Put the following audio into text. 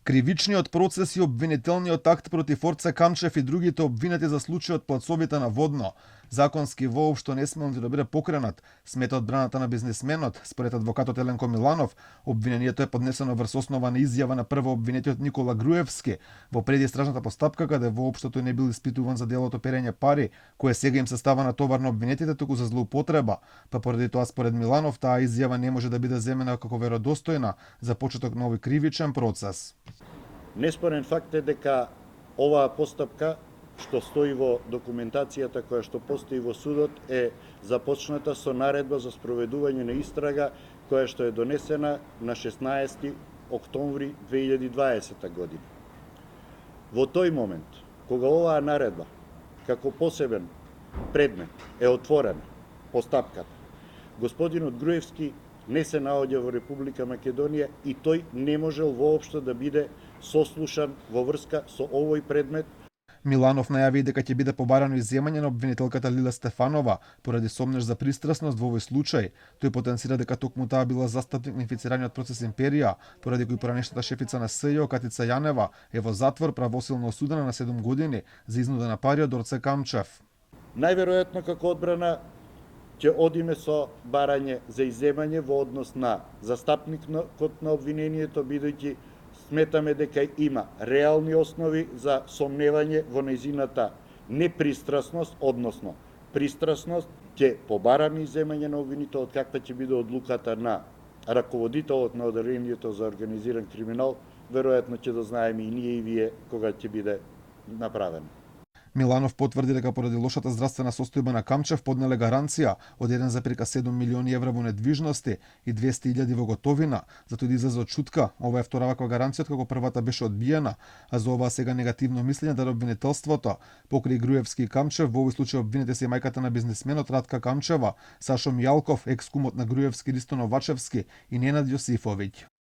Кривичниот процес и обвинителниот акт против Орце Камчев и другите обвинети за случајот плацовите на Водно, законски воопшто не смел да биде покренат, смета одбраната на бизнисменот. Според адвокатот Еленко Миланов, обвинението е поднесено врз основа на изјава на прво обвинетиот Никола Груевски во предистражната постапка, каде воопшто тој не бил испитуван за делото перење пари, кое сега им се става на товар на обвинетите туку за злоупотреба, па поради тоа според Миланов таа изјава не може да биде земена како веродостојна за почеток на овој кривичен процес. Неспорен факт е дека оваа постапка што стои во документацијата која што постои во судот е започната со наредба за спроведување на истрага која што е донесена на 16 октомври 2020 година. Во тој момент, кога оваа наредба како посебен предмет е отворена постапката, господинот Груевски не се наоѓа во Република Македонија и тој не можел воопшто да биде сослушан во врска со овој предмет. Миланов најави дека ќе биде побарано изземање на обвинителката Лила Стефанова поради сомнеж за пристрасност во овој случај. Тој потенцира дека токму таа била застапник на инфицираниот процес Империја, поради кој поранешната шефица на СЈО Катица Јанева е во затвор правосилно осудена на 7 години за изнуда на пари од Орце Камчев. Најверојатно како одбрана ќе одиме со барање за изземање во однос на застапникот на обвинението, бидејќи сметаме дека има реални основи за сомневање во нејзината непристрасност, односно пристрасност. Ќе побараме изземање на обвинителот, каква ќе биде одлуката на раководителот на оделението за организиран криминал, веројатно ќе да знаеме и ние и вие кога ќе биде направено. Миланов потврди дека поради лошата здравствена состојба на Камчев поднеле гаранција од 1,7 милиони евра во недвижности и 200.000 во готовина, затоа да излезе чутка. Ова е втора ваква гаранција како првата беше одбиена, а за ова сега негативно мислење даде обвинителството. Покрај Груевски и Камчев, во овој случај обвинете се и мајката на бизнисменот Радка Камчева, Сашо Мијалков, екс-кумот на Груевски Ристо Новачевски и Ненад Јосифовиќ.